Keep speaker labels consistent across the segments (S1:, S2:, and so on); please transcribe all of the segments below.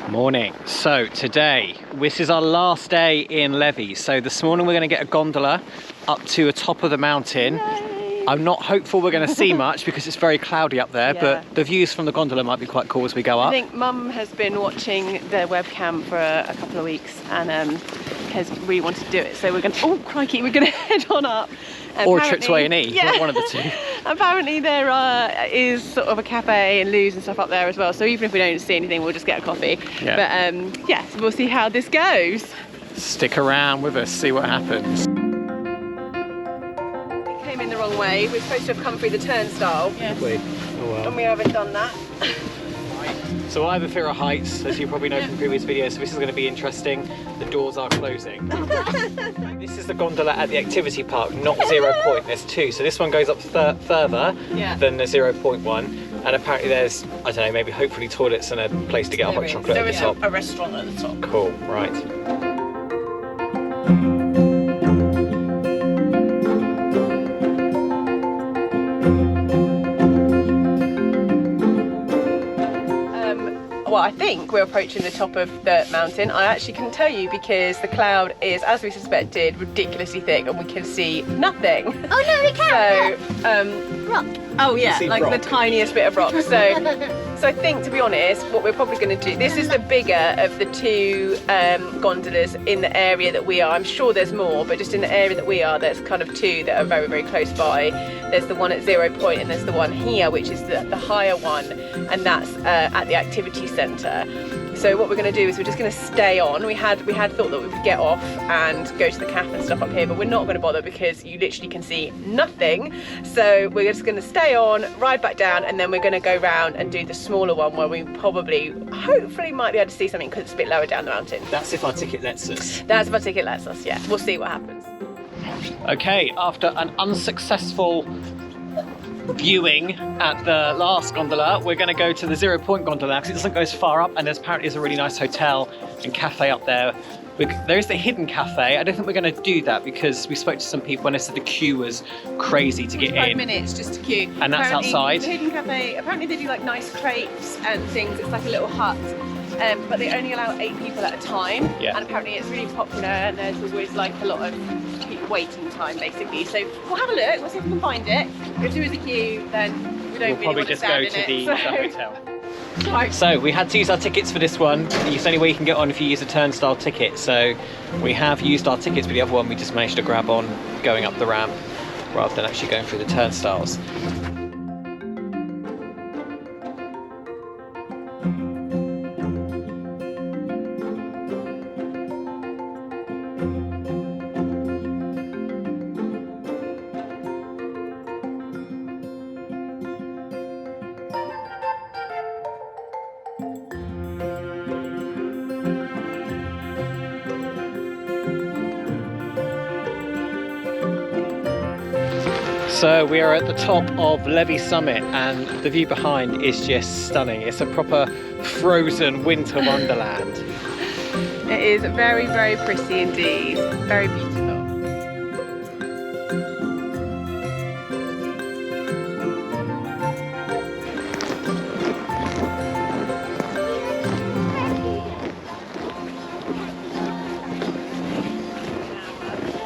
S1: Morning. So today, this is our last day in Levi. So this morning we're going to get a gondola up to the top of the mountain. Yay. I'm not hopeful we're going to see much because it's very cloudy up there, but the views from the gondola might be quite cool as we go up.
S2: I think Mum has been watching the webcam for a couple of weeks and has really wanted to do it. So we're going to, oh crikey, we're going to head on up.
S1: Or a trip to A&E, one of the two.
S2: Apparently there is sort of a cafe and loos and stuff up there as well. So even if we don't see anything, we'll just get a coffee. Yeah. But yeah, so we'll see how this goes.
S1: Stick around with us, see what happens.
S2: We came in the wrong way. We're supposed to have come through the turnstile.
S1: Yes. Oh well. And
S2: we haven't done that.
S1: So I have a fear of heights, as you probably know from previous videos, so this is going to be interesting. The doors are closing. This is the gondola at the activity park, not 0 Point. There's two, so this one goes up further than the 0 Point one, and apparently there's, I don't know, maybe hopefully toilets and a place to get a hot chocolate at the top.
S2: A restaurant at the top.
S1: Cool, right.
S2: Well, I think we're approaching the top of the mountain. I actually couldn't tell you because the cloud is, as we suspected, ridiculously thick and we can see nothing.
S3: Oh no, we can't!
S2: So,
S3: rock.
S2: Oh yeah, like rock. The tiniest bit of rock. So I think, to be honest, what we're probably going to do, this is the bigger of the two gondolas in the area that we are. I'm sure there's more, but just in the area that we are, there's kind of two that are very, very close by. There's the one at 0 Point and there's the one here, which is the higher one, and that's at the activity centre. So what we're going to do is we're just going to stay on. We had thought that we would get off and go to the cafe and stuff up here, but we're not going to bother because you literally can see nothing. So we're just going to stay on, ride back down, and then we're going to go round and do the smaller one where we hopefully might be able to see something because it's a bit lower down the mountain.
S1: That's if our ticket lets us.
S2: That's if our ticket lets us, yeah. We'll see what happens.
S1: Okay, after an unsuccessful viewing at the last gondola, we're going to go to the 0 Point gondola because it doesn't go as far up, and there's apparently a really nice hotel and cafe up there. There is the hidden cafe. I don't think we're going to do that because we spoke to some people and they said the queue was crazy to get in.
S2: 5 minutes just to queue.
S1: And that's outside.
S2: The hidden cafe, apparently they do like nice crepes and things. It's like a little hut. But they only allow 8 people at a time. Yeah. And apparently it's really popular and there's always like a lot of waiting time basically. So we'll have a look, we'll see if we can find it. If there is a queue, then we don't really want to stand in it. We'll probably just go to the hotel. Right.
S1: So we had to use our tickets for this one. It's the only way you can get on if you use a turnstile ticket. So we have used our tickets for the other one. We just managed to grab on going up the ramp rather than actually going through the turnstiles. So we are at the top of Levi Summit and the view behind is just stunning. It's a proper frozen winter wonderland.
S2: It is very, very pretty indeed. Very beautiful.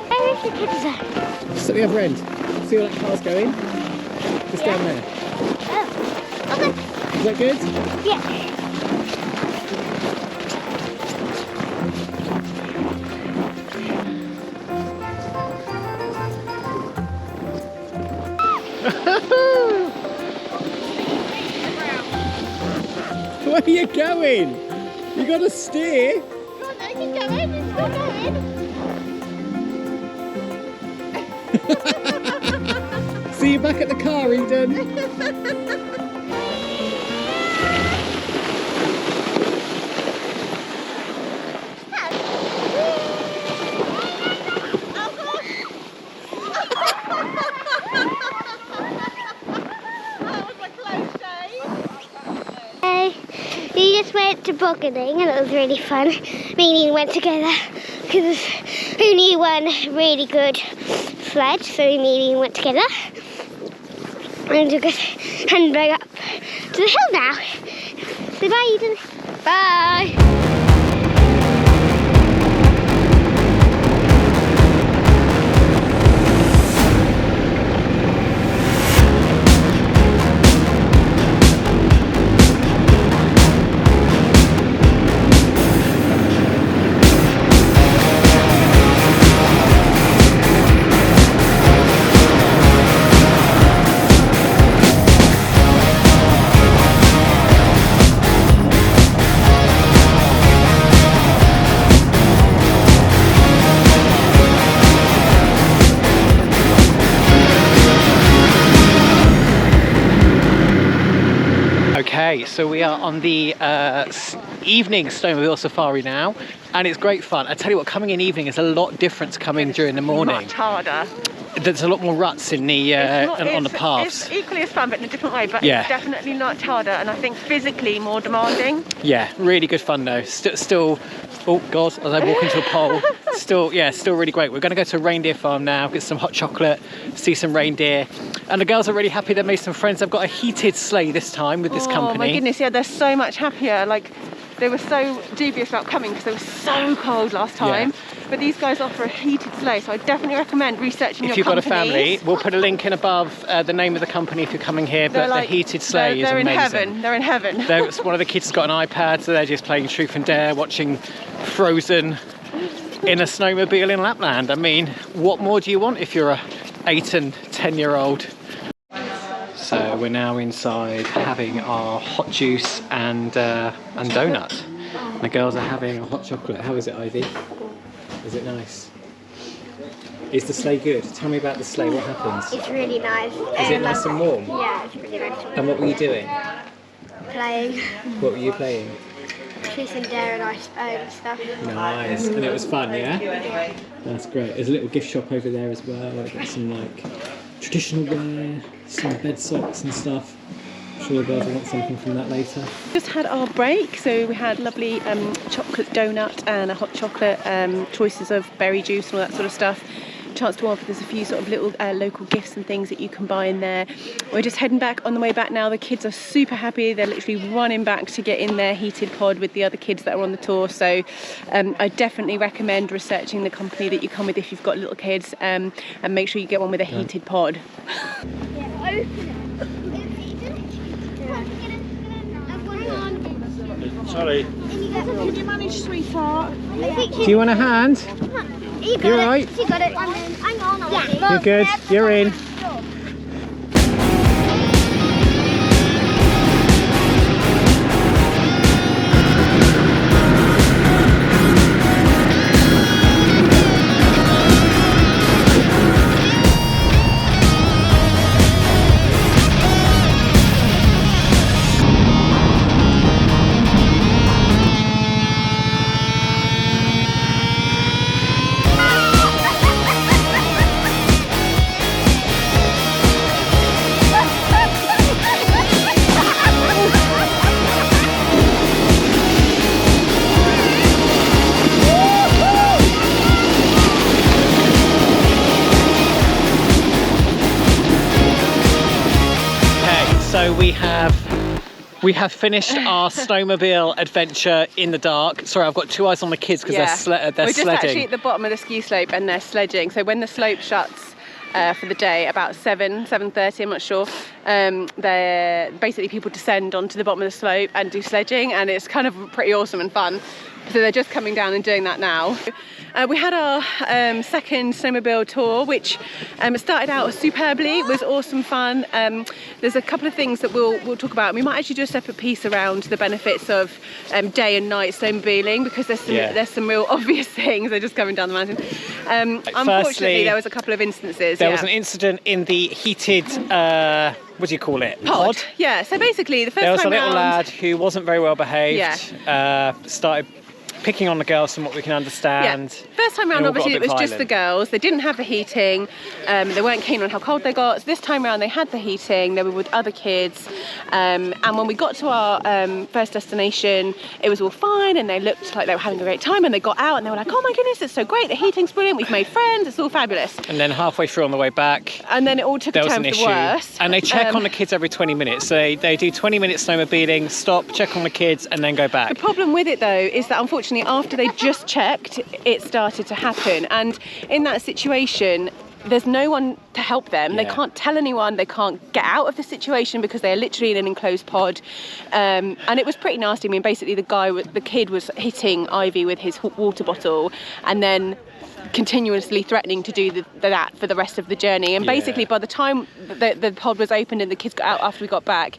S3: Where is the Kidsland?
S1: Just at the other end. See where that car's going? Just down there.
S3: Oh, okay.
S1: Is that good?
S3: Yeah.
S1: Where are you going? You got to steer.
S3: Come on, I can go in. It's not going.
S1: See you back at the car, Eden.
S3: We just went to bogging and it was really fun. Me and Ian went together because there's only one really good sled, so me and Ian went together. And took us handbag up to the hill now. Say bye, Eden. Bye.
S1: so we are on the evening snowmobile safari now, and it's great fun. I tell you what, coming in evening is a lot different to coming during the morning.
S2: Much harder.
S1: There's a lot more ruts in the on the paths.
S2: It's equally as fun, but in a different way. But
S1: Yeah.
S2: it's definitely much harder, and I think physically more demanding.
S1: Yeah, really good fun though. Still, oh God, as I walk into a pole, still really great. We're going to go to Reindeer Farm now, get some hot chocolate, see some reindeer, and the girls are really happy. They made some friends. They've got a heated sleigh this time with this company.
S2: Oh my goodness, yeah, they're so much happier. Like, they were so dubious about coming because they were so cold last time.
S1: Yeah.
S2: But these guys offer a heated sleigh, so I definitely recommend researching
S1: If
S2: your
S1: you've got a
S2: companies.
S1: family, we'll put a link in above the name of the company if you're coming here.
S2: They're
S1: But
S2: like-
S1: the heated sleigh is
S2: they're
S1: amazing.
S2: in heaven. They're in heaven.
S1: One of the kids has got an iPad, so they're just playing Truth and Dare, watching Frozen in a snowmobile in Lapland. I mean, what more do you want if you're a 8 and 10-year-old? So we're now inside having our hot juice and donut. The girls are having a hot chocolate. How is it, Ivy? Is it nice? Is the sleigh good? Tell me about the sleigh. What happens?
S3: It's really nice.
S1: Is it nice and warm?
S3: Yeah, it's really nice.
S1: And what were you doing?
S3: Playing
S1: What were you playing?
S3: Truth and Dare and ice and stuff.
S1: Nice. And it was fun, yeah? That's great. There's a little gift shop over there as well. I've got some like traditional wear, some bed socks and stuff. I'm sure the girls will want something from that later.
S2: Just had our break, so we had lovely chocolate donut and a hot chocolate, choices of berry juice and all that sort of stuff. Chance to offer, there's a few sort of little local gifts and things that you can buy in there. We're just heading back. On the way back now, the kids are super happy. They're literally running back to get in their heated pod with the other kids that are on the tour. So I definitely recommend researching the company that you come with if you've got little kids, and make sure you get one with a heated pod.
S4: Sorry.
S3: Did you manage, sweetheart?
S1: Do you want a hand?
S3: You got
S1: You
S3: it.
S1: alright?
S3: You got it. Hang on. Yeah.
S1: You're good. You're in. So we have finished our snowmobile adventure in the dark. Sorry, I've got two eyes on the kids because they're
S2: We're just
S1: sledding.
S2: actually at the bottom of the ski slope and they're sledging. So when the slope shuts for the day, about 7:30, I'm not sure, they're basically people descend onto the bottom of the slope and do sledging, and it's kind of pretty awesome and fun. So they're just coming down and doing that now. We had our second snowmobile tour, which started out superbly. It was awesome fun. There's a couple of things that we'll talk about. We might actually do a separate piece around the benefits of day and night snowmobiling, because there's some real obvious things. They're just coming down the mountain. Unfortunately, there was a couple of instances.
S1: There was an incident in the heated, what do you call it?
S2: Pod. Yeah, so basically the first
S1: There was a
S2: time
S1: little
S2: round,
S1: lad who wasn't very well behaved, started picking on the girls from what we can understand.
S2: First time round,
S1: They all got
S2: obviously,
S1: a
S2: it
S1: bit
S2: was just the
S1: violent.
S2: girls. They didn't have the heating. They weren't keen on how cold they got. So this time round, they had the heating. They were with other kids. And when we got to our first destination, it was all fine, and they looked like they were having a great time. And they got out, and they were like, "Oh my goodness, it's so great! The heating's brilliant. We've made friends. It's all fabulous."
S1: And then halfway through on the way back,
S2: And then it all took
S1: there
S2: a
S1: was
S2: turn
S1: an
S2: for the
S1: issue.
S2: worse.
S1: And they check on the kids every 20 minutes. So they do 20 minutes snowmobiling, stop, check on the kids, and then go back.
S2: The problem with it, though, is that unfortunately, after they just checked, it started to happen. And in that situation, there's no one to help them. They
S1: Yeah.
S2: can't tell anyone. They can't get out of the situation because they're literally in an enclosed pod. And it was pretty nasty. I mean, basically, the kid was hitting Ivy with his water bottle, and then continuously threatening to do that for the rest of the journey. And basically, by the time the pod was opened and the kids got out after we got back,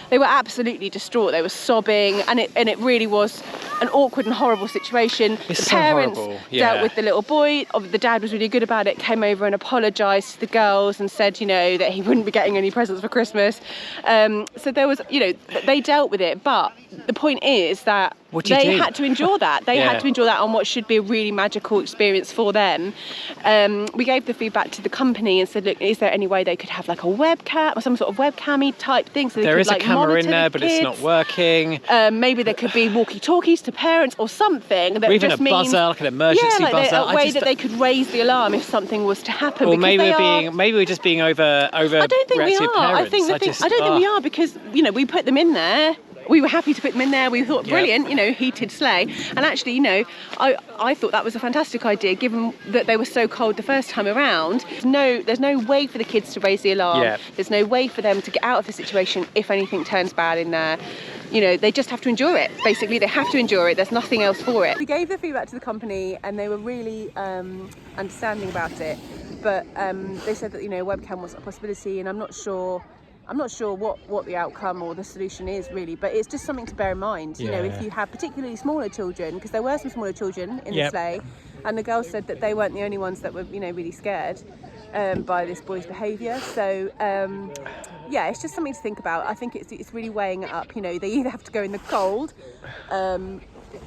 S2: they were absolutely distraught. They were sobbing, and it really was an awkward and horrible situation.
S1: It's
S2: the
S1: so
S2: parents
S1: horrible.
S2: dealt
S1: Yeah.
S2: with the little boy. The dad was really good about it, came over and apologised to the girls and said, you know, that he wouldn't be getting any presents for Christmas. So there was, you know, they dealt with it. But the point is that they had to endure that. They had to endure that on what should be a really magical experience for them. We gave the feedback to the company and said, look, is there any way they could have like a webcam or some sort of webcammy type thing? So
S1: there
S2: could,
S1: is
S2: like,
S1: a camera in there,
S2: the
S1: but it's not working.
S2: Maybe there could be walkie-talkies to parents or something. That
S1: or even
S2: just
S1: a buzzer, like an emergency buzzer.
S2: A way that they could raise the alarm if something was to happen.
S1: Or maybe we're just being over. I
S2: don't think we are.
S1: Parents.
S2: I don't think we are, because, you know, we put them in there. We were happy to put them in there. We thought, brilliant, you know, heated sleigh. And actually, you know, I thought that was a fantastic idea, given that they were so cold the first time around. There's no way for the kids to raise the alarm.
S1: Yeah.
S2: There's no way for them to get out of the situation if anything turns bad in there. You know, they just have to endure it. Basically, they have to endure it. There's nothing else for it. We gave the feedback to the company, and they were really understanding about it. But they said that, you know, webcam was a possibility, and I'm not sure what the outcome or the solution is really, but it's just something to bear in mind. You know, if you have particularly smaller children, because there were some smaller children in the sleigh, and the girls said that they weren't the only ones that were, you know, really scared by this boy's behaviour. So yeah, it's just something to think about. I think it's really weighing it up. You know, they either have to go in the cold.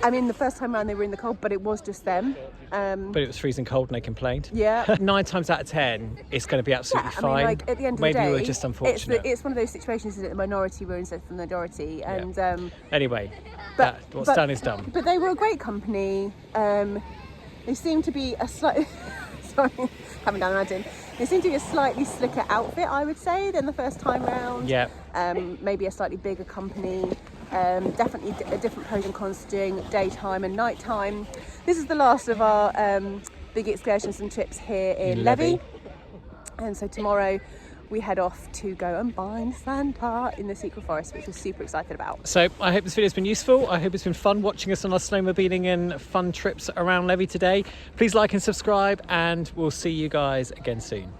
S2: I mean, the first time around they were in the cold, but it was just them.
S1: But it was freezing cold and they complained.
S2: Yeah.
S1: 9 times out of 10, it's going to be absolutely fine.
S2: I mean, like, at the end of the day,
S1: maybe we're just unfortunate.
S2: It's one of those situations that the minority were instead of the majority. And
S1: anyway, what's done is done.
S2: But they were a great company. They seemed to be a slightly sorry, haven't done imagine. They seemed to be a slightly slicker outfit, I would say, than the first time round.
S1: Yeah.
S2: Maybe a slightly bigger company. Definitely a different pros and cons to doing daytime and nighttime. This is the last of our big excursions and trips here in Levi. And so tomorrow we head off to go and find Santa in the secret forest, which we're super excited about.
S1: So I hope this video has been useful. I hope it's been fun watching us on our snowmobiling and fun trips around Levi today. Please like and subscribe, and we'll see you guys again soon.